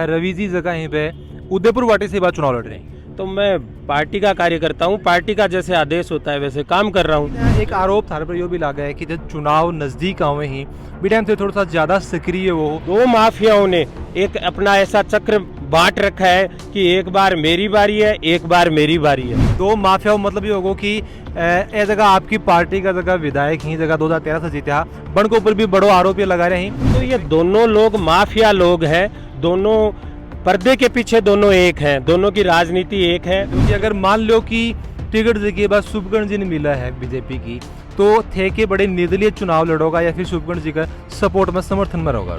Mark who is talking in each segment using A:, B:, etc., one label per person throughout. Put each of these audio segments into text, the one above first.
A: रवि जी जगह यहीं पे उदयपुर वाटी से बार चुनाव लड़ रहे हैं।
B: तो मैं पार्टी का कार्यकर्ता हूँ, पार्टी का जैसे आदेश होता है वैसे काम कर रहा हूँ।
A: एक आरोप थाने पर यो भी लगा है कि जब चुनाव नजदीक आवे ही भी टाइम से थोड़ा सा ज्यादा सक्रिय वो हो।
B: दो माफियाओं ने एक अपना ऐसा चक्र बांट रखा है कि एक बार मेरी बारी है, एक बार मेरी बारी है।
A: दो माफिया मतलब ये होगा कि ए जगह आपकी पार्टी का जगह विधायक ही जगह 2013 से जीता बन के ऊपर भी बड़ो आरोप ये लगा रहे हैं।
B: तो ये दोनों लोग माफिया लोग हैं, दोनों पर्दे के पीछे दोनों एक हैं, दोनों की राजनीति एक है।
A: क्योंकि अगर मान लो कि टिकट के बाद शुभकर्ण जी ने मिला है बीजेपी की, तो थे के बड़े निर्दलीय चुनाव लड़ोगा या फिर शुभकर्ण जी का सपोर्ट में समर्थन में होगा।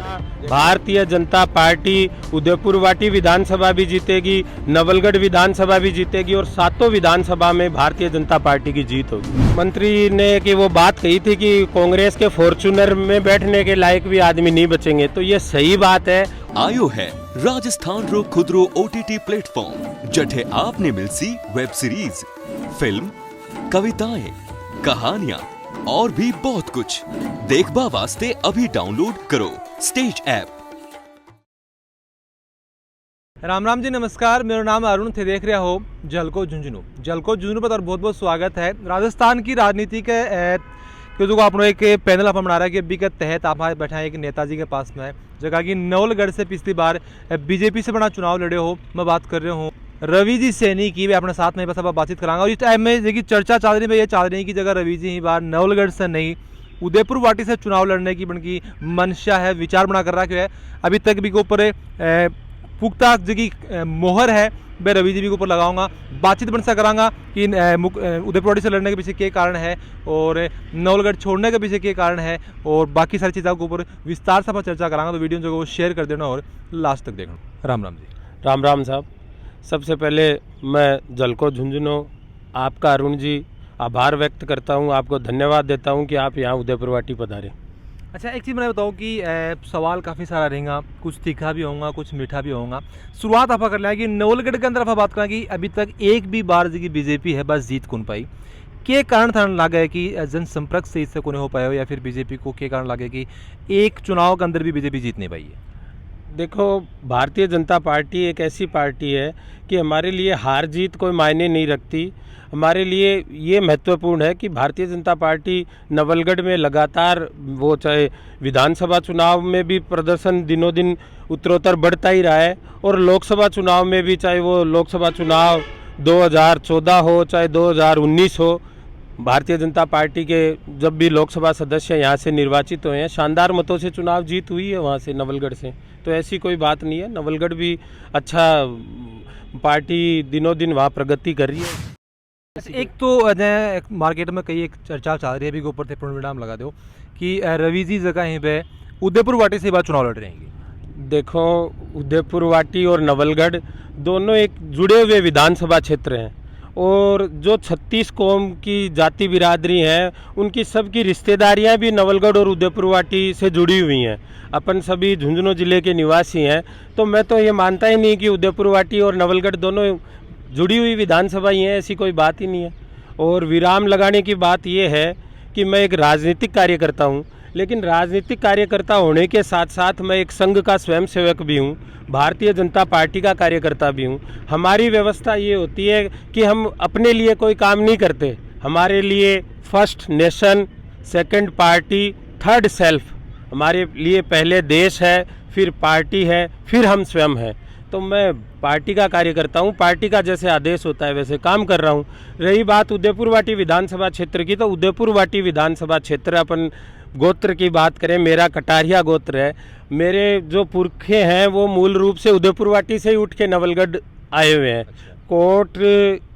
B: भारतीय जनता पार्टी उदयपुर वाटी विधानसभा भी जीतेगी, नवलगढ़ विधानसभा भी जीतेगी और सातों विधानसभा में भारतीय जनता पार्टी की जीत होगी। मंत्री ने कि वो बात कही थी कि कांग्रेस के फॉर्च्यूनर में बैठने के लायक भी आदमी नहीं बचेंगे, तो ये सही बात है।
C: आयो है राजस्थान रो खुदरो OTT प्लेटफॉर्म जठे आपने मिलसी वेब सीरीज, फिल्म, कविताएं, कहानियां और भी बहुत कुछ देखबा वास्ते अभी डाउनलोड करो स्टेज ऐप।
A: राम राम जी, नमस्कार। मेरा नाम अरुण थे, देख रहे हो झलको झुंझुनू। झलको झुंझुनू पर बहुत बहुत स्वागत है। राजस्थान की राजनीति के जो आप एक पैनल आप बना रहा है कि अभी के तहत आप बैठा है एक नेताजी के पास में है जगह की नवलगढ़ से पिछली बार बीजेपी से बड़ा चुनाव लड़े हो। मैं बात कर रहा हूँ रवि जी सैनी की। अपने साथ में बस अब बातचीत करांगा और इस टाइम में देखिए चर्चा चल रही है, ये चल रही है कि जगह रवि जी ही बार नवलगढ़ से नहीं उदयपुर वाटी से चुनाव लड़ने की बनकी मंशा है, विचार बना कर रहा है। अभी तक भी के ऊपर पुख्ता जगह मोहर है, मैं रवि जी के ऊपर लगाऊंगा। बातचीत बन सा करांगा कि उदयपुर वाटी से लड़ने के पीछे क्या कारण है और नवलगढ़ छोड़ने के पीछे क्या कारण है और बाकी सारी चीज़ों के ऊपर विस्तार से चर्चा करांगा। तो वीडियो जो वो शेयर कर देना और लास्ट तक देखना। राम राम जी।
B: राम राम साहब। सबसे पहले मैं झलको झुंझुनू आपका अरुण जी आभार व्यक्त करता हूं, आपको धन्यवाद देता हूं कि आप यहां उदयपुर वाटी पधारे।
A: अच्छा, एक चीज़ मैं बताऊँ कि सवाल काफ़ी सारा रहेगा, कुछ तीखा भी होगा, कुछ मीठा भी होगा। शुरुआत आप कर लें कि नवलगढ़ के अंदर आप बात करें कि अभी तक एक भी बार जी बीजेपी है बस जीत कौन पाई। के कारण था लगा है कि जनसंपर्क से इससे कौन हो पाया हो या फिर बीजेपी को के कारण लगे कि एक चुनाव के अंदर भी बीजेपी जीत नहीं पाई है।
B: देखो, भारतीय जनता पार्टी एक ऐसी पार्टी है कि हमारे लिए हार जीत कोई मायने नहीं रखती। हमारे लिए ये महत्वपूर्ण है कि भारतीय जनता पार्टी नवलगढ़ में लगातार वो चाहे विधानसभा चुनाव में भी प्रदर्शन दिनों दिन उत्तरोत्तर बढ़ता ही रहा है और लोकसभा चुनाव में भी, चाहे वो लोकसभा चुनाव 2014 हो चाहे 2019 हो, भारतीय जनता पार्टी के जब भी लोकसभा सदस्य यहाँ से निर्वाचित हुए हैं शानदार मतों से चुनाव जीत हुई है वहाँ से नवलगढ़ से। तो ऐसी कोई बात नहीं है, नवलगढ़ भी अच्छा पार्टी दिनों दिन वहाँ प्रगति कर रही है।
A: एक तो मार्केट में कई एक चर्चा चल रही है, अभी के ऊपर थे पूर्णविराम लगा दो कि रवि जी जगह यहीं पे उदयपुर वाटी से बार चुनाव लड़ रहे हैं।
B: देखो, उदयपुर वाटी और नवलगढ़ दोनों एक जुड़े हुए विधानसभा क्षेत्र हैं और जो 36 कौम की जाति बिरादरी हैं उनकी सबकी रिश्तेदारियां भी नवलगढ़ और उदयपुर वाटी से जुड़ी हुई हैं। अपन सभी झुंझुनू जिले के निवासी हैं, तो मैं तो ये मानता ही नहीं कि उदयपुर वाटी और नवलगढ़ दोनों जुड़ी हुई विधानसभा ही है, ऐसी कोई बात ही नहीं है। और विराम लगाने की बात यह है कि मैं एक राजनीतिक कार्यकर्ता हूँ, लेकिन राजनीतिक कार्यकर्ता होने के साथ साथ मैं एक संघ का स्वयंसेवक भी हूँ, भारतीय जनता पार्टी का कार्यकर्ता भी हूँ। हमारी व्यवस्था ये होती है कि हम अपने लिए कोई काम नहीं करते, हमारे लिए first nation, second party, third self. हमारे लिए पहले देश है, फिर पार्टी है, फिर हम स्वयं हैं। तो मैं पार्टी का कार्यकर्ता हूँ, पार्टी का जैसे आदेश होता है वैसे काम कर रहा हूँ। रही बात उदयपुर वाटी विधानसभा क्षेत्र की, तो उदयपुर वाटी विधानसभा क्षेत्र अपन गोत्र की बात करें, मेरा कटारिया गोत्र है। मेरे जो पुरखे हैं वो मूल रूप से उदयपुर वाटी से ही उठ के नवलगढ़ आए हुए हैं। कोट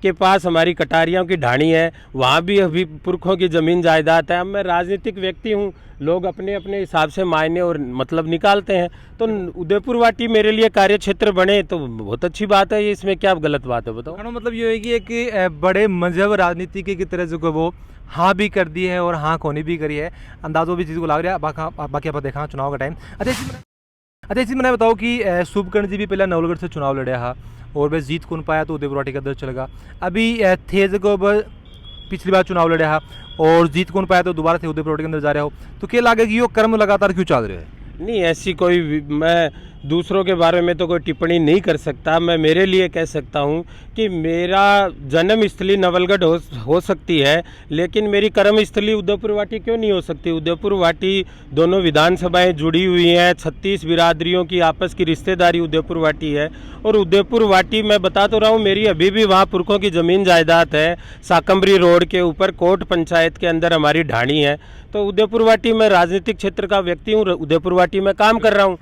B: के पास हमारी कटारियों की ढाणी है, वहाँ भी अभी पुरखों की ज़मीन जायदाद है। अब मैं राजनीतिक व्यक्ति हूँ, लोग अपने अपने हिसाब से मायने और मतलब निकालते हैं। तो उदयपुर वाटी मेरे लिए कार्य क्षेत्र बने तो बहुत अच्छी बात है, इसमें क्या गलत बात है बताओ।
A: मतलब ये है कि एक बड़े मजहब राजनीति की तरह जो वो हाँ भी कर दी है और हाँ कोनी भी करी है, अंदाजों भी चीज़ को लग रहा है। बाकी आप देखा चुनाव का टाइम। अच्छा इसी मैंने बताओ कि शुभकर्ण जी भी पहले नवलगढ़ से चुनाव लड़े हा और वह जीत कौन पाया तो उदयपुर वाटी का दर चलेगा। अभी थे जगह पिछली बार चुनाव लड़े हा और जीत कौन पाया तो दोबारा थे उदयपुर वाटी के अंदर जा रहे हो, तो क्या लगे कि यो कर्म लगातार क्यों चल रहे हैं?
B: नहीं, ऐसी कोई मैं दूसरों के बारे में तो कोई टिप्पणी नहीं कर सकता। मैं मेरे लिए कह सकता हूँ कि मेरा जन्म स्थली नवलगढ़ हो सकती है, लेकिन मेरी कर्म स्थली उदयपुर वाटी क्यों नहीं हो सकती। उदयपुर वाटी दोनों विधानसभाएं जुड़ी हुई हैं, 36 बिरादरियों की आपस की रिश्तेदारी उदयपुर वाटी है। और उदयपुर वाटी मैं बता तो रहा हूँ, मेरी अभी भी वहाँ पुरखों की ज़मीन जायदाद है। साकंबरी रोड के ऊपर कोट पंचायत के अंदर हमारी ढाणी है। तो उदयपुर वाटी में राजनीतिक क्षेत्र का व्यक्ति हूँ, उदयपुर वाटी में काम कर रहा हूँ।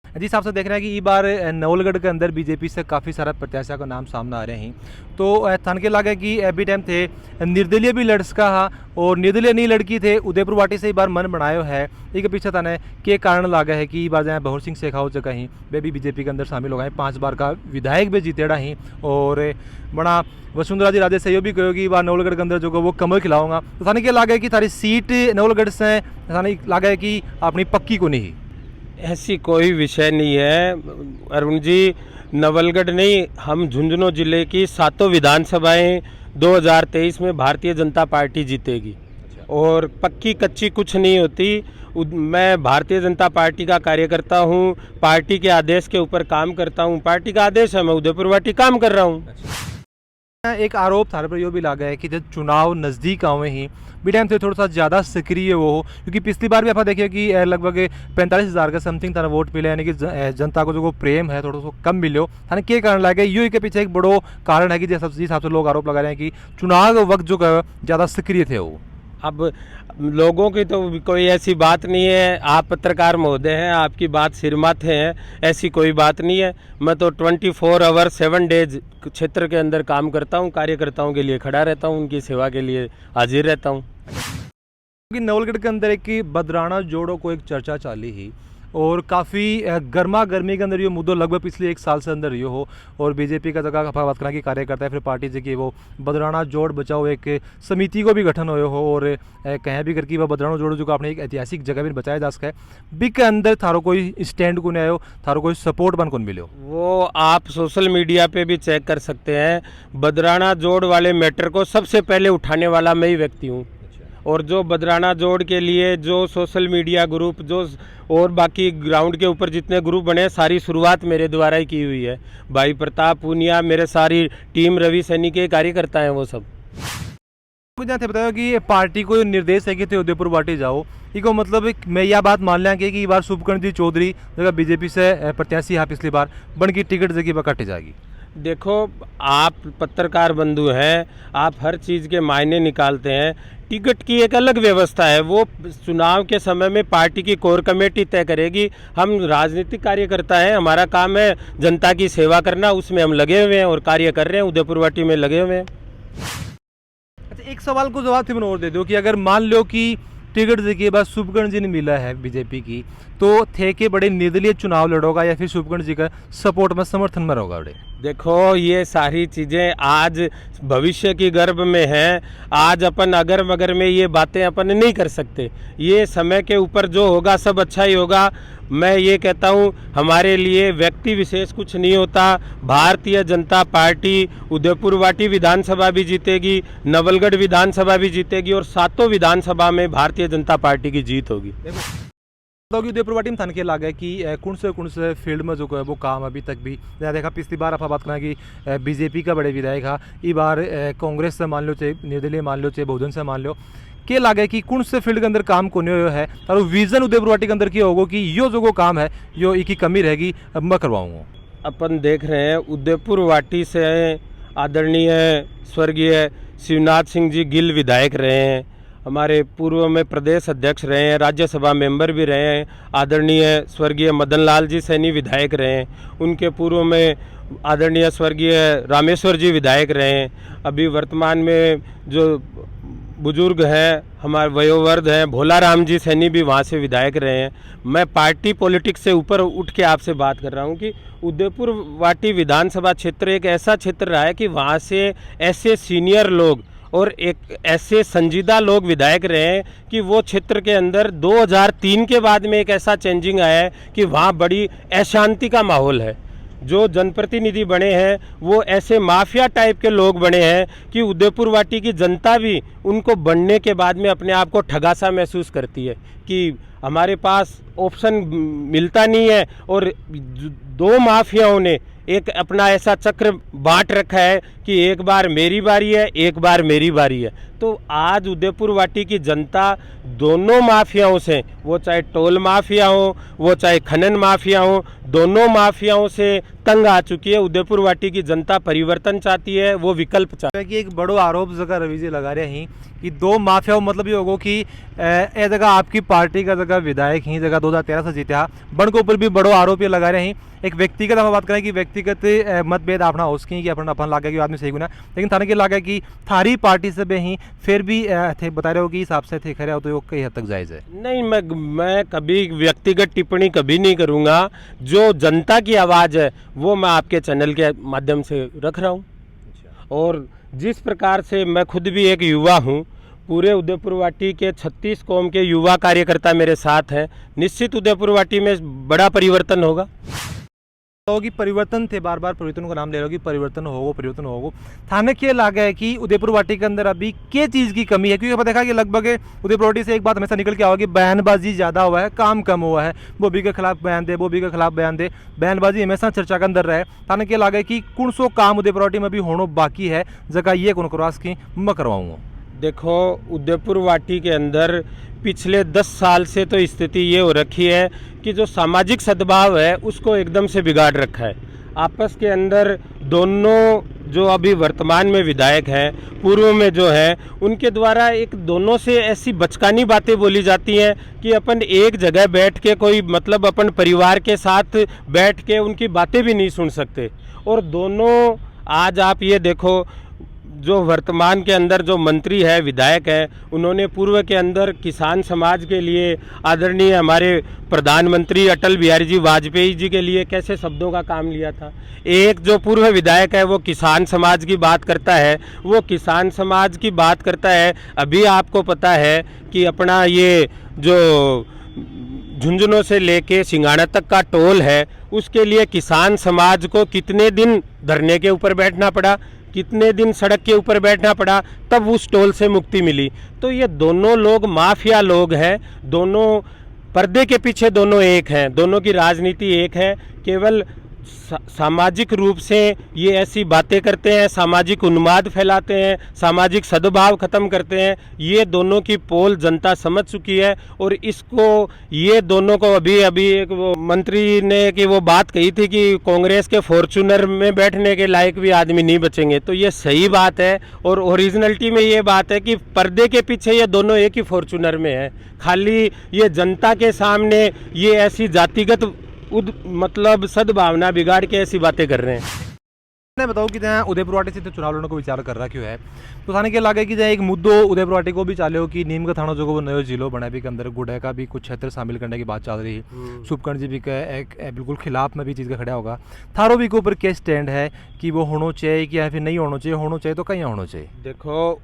A: जी साहब से देख रहे हैं कि इस बार नवलगढ़ के अंदर बीजेपी से काफ़ी सारा प्रत्याशियों का नाम सामने आ रहे हैं। तो थान के लगे कि अभी टाइम थे निर्दलीय भी लड़का हा और निर्दलीय नहीं लड़की थे उदयपुर वाटी से इस बार मन बनायो है। एक पीछे थाने के कारण लागा है कि इस बार जाए बहुर सिंह शेखावत जगह ही वे भी बीजेपी के अंदर शामिल हो गए, 5 बार का विधायक भी जीतेड़ा ही। और बड़ा वसुंधरा जी राजे से भी कहो कि बार नवलगढ़ के अंदर जो वो कमल खिलाऊंगा। तो थाने क्या लागे कि थारी सीट नवलगढ़ से थाने लागे कि अपनी पक्की को नहीं।
B: ऐसी कोई विषय नहीं है अरुण जी। नवलगढ़ नहीं, हम झुंझुनू जिले की 7 विधानसभाएं 2023 में भारतीय जनता पार्टी जीतेगी। और पक्की कच्ची कुछ नहीं होती। मैं भारतीय जनता पार्टी का कार्यकर्ता हूं, पार्टी के आदेश के ऊपर काम करता हूं। पार्टी का आदेश है, मैं उदयपुर वाटी काम कर रहा हूं।
A: एक आरोप थारे पर यो भी लगा है कि जब चुनाव नज़दीक आवे ही भी टाइम से थोड़ा सा ज़्यादा सक्रिय वो हो, क्योंकि पिछली बार भी आप देखिए कि लगभग 45,000 का समथिंग थारा वोट मिले, यानी कि जनता को जो प्रेम है थोड़ा सा कम मिलो। थाने के कारण लगे यू के पीछे एक बड़ो कारण है कि जिस हिसाब से लोग आरोप लगा रहे हैं कि चुनाव वक्त जो ज़्यादा सक्रिय थे वो।
B: अब लोगों की तो कोई ऐसी बात नहीं है। आप पत्रकार महोदय हैं, आपकी बात सिर माथे है, ऐसी कोई बात नहीं है। मैं तो 24 आवर 7 डेज क्षेत्र के अंदर काम करता हूं, कार्यकर्ताओं के लिए खड़ा रहता हूं, उनकी सेवा के लिए हाजिर रहता हूं।
A: नवलगढ़ के अंदर एक बदराना जोड़ों को एक चर्चा चाली ही और काफ़ी गर्मा गर्मी के अंदर ये मुद्दों लगभग पिछले 1 साल से अंदर ये हो। और बीजेपी का जगह बात करना की कार्यकर्ता है, फिर पार्टी से कि वो बदराना जोड़ बचाओ एक समिति को भी गठन हो और कहीं भी करके वह बदराना जोड़ जो अपने एक ऐतिहासिक जगह भी बचाया जा सके। बिग के अंदर थारो कोई स्टैंड को नहीं आयो, थारो कोई सपोर्ट बन कौन मिलो।
B: वो आप सोशल मीडिया पे भी चेक कर सकते हैं। बदराना जोड़ वाले मैटर को सबसे पहले उठाने वाला मैं ही व्यक्ति हूँ। और जो बदराना जोड़ के लिए जो सोशल मीडिया ग्रुप जो और बाकी ग्राउंड के ऊपर जितने ग्रुप बने, सारी शुरुआत मेरे द्वारा ही की हुई है। भाई प्रताप पूनिया, मेरे सारी टीम, रवि सैनी के कार्यकर्ता हैं वो सब।
A: मुझे बताया कि पार्टी को निर्देश है कि उदयपुर वाटी जाओ, इको मतलब मैं यह बात मान लिया कि बार शुभकर्ण जी चौधरी जगह बीजेपी से प्रत्याशी है पिछली बार बन की टिकट जगह पर काटी जाएगी।
B: देखो, आप पत्रकार बंधु हैं, आप हर चीज़ के मायने निकालते हैं। टिकट की एक अलग व्यवस्था है, वो चुनाव के समय में पार्टी की कोर कमेटी तय करेगी। हम राजनीतिक कार्यकर्ता हैं, हमारा काम है जनता की सेवा करना, उसमें हम लगे हुए हैं और कार्य कर रहे हैं, उदयपुर वाटी में लगे हुए हैं।
A: अच्छा, एक सवाल को जवाब फिर और दे दो कि अगर मान लो कि टिकट के बाद शुभकर्ण जी ने मिला है बीजेपी की, तो थे के बड़े निर्दलीय चुनाव लड़ोगा या फिर शुभकर्ण जी का सपोर्ट में समर्थन में रहोगा? बड़े
B: देखो, ये सारी चीज़ें आज भविष्य की गर्भ में हैं। आज अपन अगर मगर में ये बातें अपन नहीं कर सकते। ये समय के ऊपर जो होगा सब अच्छा ही होगा। मैं ये कहता हूँ, हमारे लिए व्यक्ति विशेष कुछ नहीं होता। भारतीय जनता पार्टी उदयपुर वाटी विधानसभा भी जीतेगी, नवलगढ़ विधानसभा भी जीतेगी और 7 विधानसभा में भारतीय जनता पार्टी की जीत होगी।
A: उदयपुर वाटी में थान के लागे कि कौन से फील्ड में जो है वो काम अभी तक भी देखा। पिछली बार आप बात करना कि बीजेपी का बड़े विधायक हा, इस बार कांग्रेस से मान लो चाहे निर्दलीय मान लो चाहे बहुजन से मान लो, के लागे कि कौन से फील्ड के अंदर काम कोने है और विजन उदयपुर वाटी के अंदर क्या होगा कि यो जो काम है यो एक ही कमी रहेगी, अब मैं करवाऊँगा।
B: अपन देख रहे हैं उदयपुर वाटी से आदरणीय स्वर्गीय शिवनाथ सिंह जी गिल विधायक रहे हैं, हमारे पूर्व में प्रदेश अध्यक्ष रहे हैं, राज्यसभा मेंबर भी रहे हैं। आदरणीय स्वर्गीय मदन लाल जी सैनी विधायक रहे हैं, उनके पूर्व में आदरणीय स्वर्गीय रामेश्वर जी विधायक रहे हैं। अभी वर्तमान में जो बुजुर्ग हैं, हमारे वयोवृद्ध हैं, भोला राम जी सैनी भी वहाँ से विधायक रहे हैं। मैं पार्टी पॉलिटिक्स से ऊपर उठ के आपसे बात कर रहा हूँ कि उदयपुर वाटी विधानसभा क्षेत्र एक ऐसा क्षेत्र रहा है कि वहाँ से ऐसे सीनियर लोग और एक ऐसे संजीदा लोग विधायक रहे हैं कि वो क्षेत्र के अंदर 2003 के बाद में एक ऐसा चेंजिंग आया है कि वहाँ बड़ी अशांति का माहौल है। जो जनप्रतिनिधि बने हैं वो ऐसे माफिया टाइप के लोग बने हैं कि उदयपुर वाटी की जनता भी उनको बनने के बाद में अपने आप को ठगा सा महसूस करती है कि हमारे पास ऑप्शन मिलता नहीं है। और दो माफियाओं ने एक अपना ऐसा चक्र बांट रखा है कि एक बार मेरी बारी है, एक बार मेरी बारी है। तो आज उदयपुर वाटी की जनता दोनों माफियाओं से, वो चाहे टोल माफिया हो, वो चाहे खनन माफिया हो, दोनों माफियाओं से तंग आ चुकी है। उदयपुर वाटी की जनता परिवर्तन चाहती है, वो विकल्प चाहती है।
A: कि एक बड़ो आरोप जगह रवि जी लगा रहे हैं कि दो माफिया मतलब ये होगो कि ए जगह आपकी पार्टी का जगह विधायक ही जगह 2013 से जीता बन के ऊपर भी बड़ो आरोप ये लगा रहे हैं। एक व्यक्तिगत हम बात करें कि व्यक्तिगत मतभेद अपना हो सकें कि अपन लागे कि आदमी सही गुना, लेकिन थाने के लागे कि थारी पार्टी से भी ही फिर भी थे बता रहे हो कि हिसाब से थे खरे हो तो कई हद तक जायज़ है।
B: नहीं, मैं कभी व्यक्तिगत टिप्पणी कभी नहीं करूंगा। जो जनता की आवाज़ है वो मैं आपके चैनल के माध्यम से रख रहा हूँ। और जिस प्रकार से मैं खुद भी एक युवा हूँ, पूरे उदयपुर वाटी के 36 कौम के युवा कार्यकर्ता मेरे साथ हैं, निश्चित उदयपुर वाटी में बड़ा परिवर्तन होगा।
A: तो कि परिवर्तन थे, बार बार परिवर्तन का नाम ले रहे हो कि परिवर्तन होगो थाने के लागे है कि उदयपुर वाटी के अंदर अभी क्या चीज़ की कमी है? क्योंकि अपन देखा कि लगभग उदयपुर वाटी से एक बात हमेशा निकल के आओ कि बयानबाजी ज़्यादा हुआ है, काम कम हुआ है। बॉबी के खिलाफ बयान दे, बॉबी के खिलाफ बयान दे, बयानबाजी हमेशा चर्चा के अंदर रहे। थाने के लागे कि कौन सो काम उदयपुर वाटी में अभी होना बाकी है जगह ये कौन क्रॉस की मैं करवाऊँगा।
B: देखो, उदयपुर वाटी के अंदर पिछले 10 साल से तो स्थिति ये हो रखी है कि जो सामाजिक सद्भाव है उसको एकदम से बिगाड़ रखा है। आपस के अंदर दोनों जो अभी वर्तमान में विधायक हैं, पूर्व में जो है, उनके द्वारा एक दोनों से ऐसी बचकानी बातें बोली जाती हैं कि अपन एक जगह बैठ के कोई मतलब अपन परिवार के साथ बैठ के उनकी बातें भी नहीं सुन सकते। और दोनों आज आप ये देखो, जो वर्तमान के अंदर जो मंत्री है, विधायक है, उन्होंने पूर्व के अंदर किसान समाज के लिए आदरणीय हमारे प्रधानमंत्री अटल बिहारी जी वाजपेयी जी के लिए कैसे शब्दों का काम लिया था। एक जो पूर्व विधायक है वो किसान समाज की बात करता है, वो किसान समाज की बात करता है। अभी आपको पता है कि अपना ये जो झुंझुनू से लेके सिंघाड़ा तक का टोल है, उसके लिए किसान समाज को कितने दिन धरने के ऊपर बैठना पड़ा, कितने दिन सड़क के ऊपर बैठना पड़ा, तब उस टोल से मुक्ति मिली। तो ये दोनों लोग माफिया लोग हैं, दोनों पर्दे के पीछे दोनों एक हैं, दोनों की राजनीति एक है। केवल सामाजिक रूप से ये ऐसी बातें करते हैं, सामाजिक उन्माद फैलाते हैं, सामाजिक सद्भाव खत्म करते हैं। ये दोनों की पोल जनता समझ चुकी है। और इसको ये दोनों को अभी एक वो मंत्री ने कि वो बात कही थी कि कांग्रेस के फॉर्चूनर में बैठने के लायक भी आदमी नहीं बचेंगे। तो ये सही बात है। और ओरिजिनलिटी में ये बात है कि पर्दे के पीछे ये दोनों एक ही फॉर्चूनर में है। खाली ये जनता के सामने ये ऐसी जातिगत मतलब सद्भावना बिगाड़ के ऐसी बातें कर रहे हैं।
A: मैं बताऊँ कि जहाँ उदयपुर वाटी से तो चुनाव लड़ने को विचार कर रहा क्यों है, तो थाने के लागे कि जहाँ एक मुद्दो उदयपुर वाटी को भी चाले हो कि नीम का थाना जो नयो जिलो बना भी के अंदर गुड़े का भी कुछ क्षेत्र शामिल करने की बात चल रही है। सुपकर्ण जी भी का एक बिल्कुल खिलाफ में भी चीज़ का खड़ा होगा। थारो भी के ऊपर क्या स्टैंड है कि वो होना चाहिए कि या फिर नहीं होना चाहिए तो कहीं होना चाहिए?
B: देखो,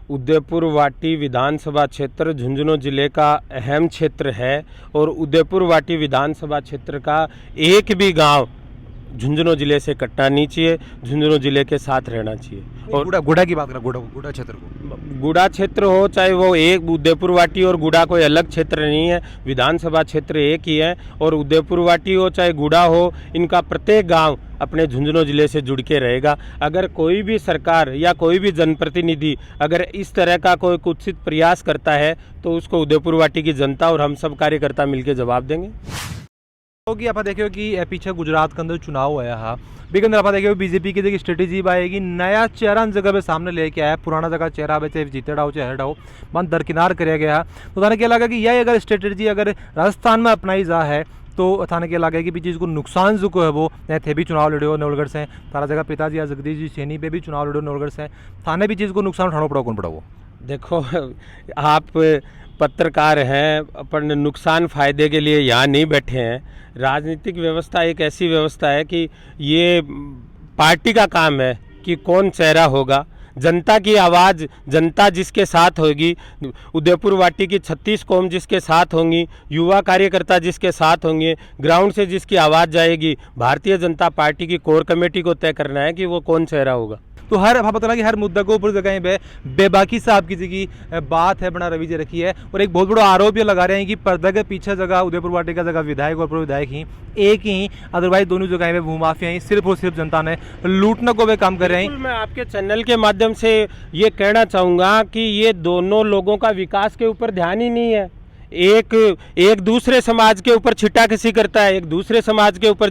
B: उदयपुर वाटी विधानसभा क्षेत्र झुंझुनू जिले का अहम क्षेत्र है। और उदयपुर वाटी विधानसभा क्षेत्र का एक भी गांव झुंझुनू जिले से कटना नहीं चाहिए, झुंझुनू जिले के साथ रहना चाहिए।
A: और गुड़ा की बात करें, गुड़ा क्षेत्र को,
B: गुड़ा क्षेत्र हो चाहे वो एक, उदयपुर वाटी और गुड़ा कोई अलग क्षेत्र नहीं है, विधानसभा क्षेत्र एक ही है। और उदयपुर वाटी हो चाहे गुड़ा हो, इनका प्रत्येक गांव अपने झुंझुनू जिले से जुड़ के रहेगा। अगर कोई भी सरकार या कोई भी जनप्रतिनिधि अगर इस तरह का कोई कुत्सित प्रयास करता है तो उसको उदयपुर वाटी की जनता और हम सब कार्यकर्ता मिलकर जवाब देंगे।
A: कि आप देखियो कि पीछे गुजरात के अंदर चुनाव होया हा, भी के अंदर आप देखियो बीजेपी की देखिए स्ट्रेटेजी आएगी, नया चेहरा जगह पे सामने लेके आया, पुराना जगह चेहरा चाहे जीते डाओ चाहे हटाओ मन दरकिनार कराया गया। तो थाने क्या लगा कि यह अगर स्ट्रेटेजी अगर राजस्थान में अपनाई जा है तो थाने के लगे कि भी चीज़ को नुकसान जो है वो थे भी चुनाव लड़े नवलगढ़ से, तारा जगह पिताजी या जगदीश जी सैनी पे भी चुनाव लड़े नवलगढ़ से, थाने भी चीज़ को नुकसान उठाना पड़ा कौन पड़ा वो?
B: देखो, आप पत्रकार हैं, अपन नुकसान फ़ायदे के लिए यहाँ नहीं बैठे हैं। राजनीतिक व्यवस्था एक ऐसी व्यवस्था है कि ये पार्टी का काम है कि कौन चेहरा होगा। जनता की आवाज़, जनता जिसके साथ होगी, उदयपुर वाटी की 36 कौम जिसके साथ होंगी, युवा कार्यकर्ता जिसके साथ होंगे, ग्राउंड से जिसकी आवाज़ जाएगी, भारतीय जनता पार्टी की कोर कमेटी को तय करना है कि वो कौन चेहरा होगा।
A: तो हर पता लगा कि हर मुद्दा को ऊपर जगह पे बेबाकी साहब की जी बात है बना रवि जी रखी है, और एक बहुत बड़ा आरोप ये लगा रहे हैं कि पर्दा के पीछे जगह उदयपुर वाटी का जगह विधायक और विधायक ही एक ही, अदरवाइज दोनों जगह पे भूमाफिया ही सिर्फ और सिर्फ जनता ने लूटने को वे काम कर रहे हैं।
B: मैं आपके चैनल के माध्यम से ये कहना चाहूँगा कि ये दोनों लोगों का विकास के ऊपर ध्यान ही नहीं है। एक दूसरे समाज के ऊपर छिटाकसी करता है, एक दूसरे समाज के ऊपर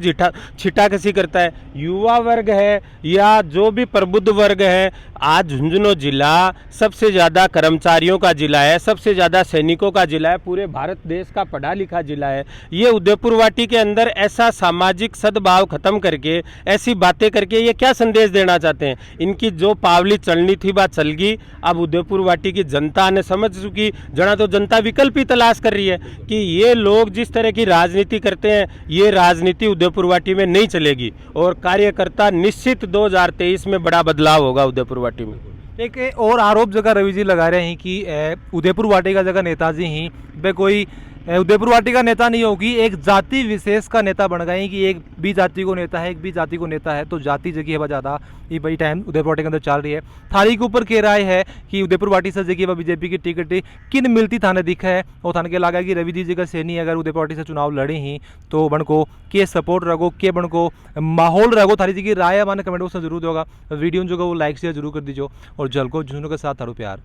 B: छिटाकसी करता है। युवा वर्ग है या जो भी प्रबुद्ध वर्ग है, आज झुंझुनू जिला सबसे ज़्यादा कर्मचारियों का जिला है, सबसे ज़्यादा सैनिकों का जिला है, पूरे भारत देश का पढ़ा लिखा जिला है। ये उदयपुर वाटी के अंदर ऐसा सामाजिक सद्भाव खत्म करके, ऐसी बातें करके ये क्या संदेश देना चाहते हैं? इनकी जो पावली चलनी थी बात चल गई। अब उदयपुर वाटी की जनता ने समझ चुकी, जना तो जनता विकल्प ही तलाश कर रही है कि ये लोग जिस तरह की राजनीति करते हैं, ये राजनीति उदयपुर वाटी में नहीं चलेगी, और कार्यकर्ता निश्चित 2023 में बड़ा बदलाव होगा उदयपुर वाटी में।
A: एक और आरोप जगह रवि जी लगा रहे हैं कि उदयपुर वाटी का जगह नेताजी ही वे कोई उदयपुर वाटी का नेता नहीं होगी, एक जाति विशेष का नेता बन गए कि एक भी जाति को नेता है, एक भी जाति को नेता है, तो जाति जगह है ज़्यादा ये बड़ी टाइम उदयपुर वाटी के अंदर चल रही है। थारी के ऊपर कह राय है कि उदयपुर वाटी से जगह बीजेपी की टिकट किन मिलती थाने दिखा है, और थाने के लगा कि रवि जी का सैनी अगर उदयपुर वाटी से चुनाव लड़े ही तो बन को के सपोर्ट रखो, के बन को माहौल रखो। थारी जी की राय हमारे कमेंट बॉक्स में जरूर होगा। वीडियो जो वो लाइक शेयर जरूर कर दीजिए, और जल को झुंझुनू के साथ थारू प्यार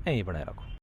A: यहीं बनाए रखो।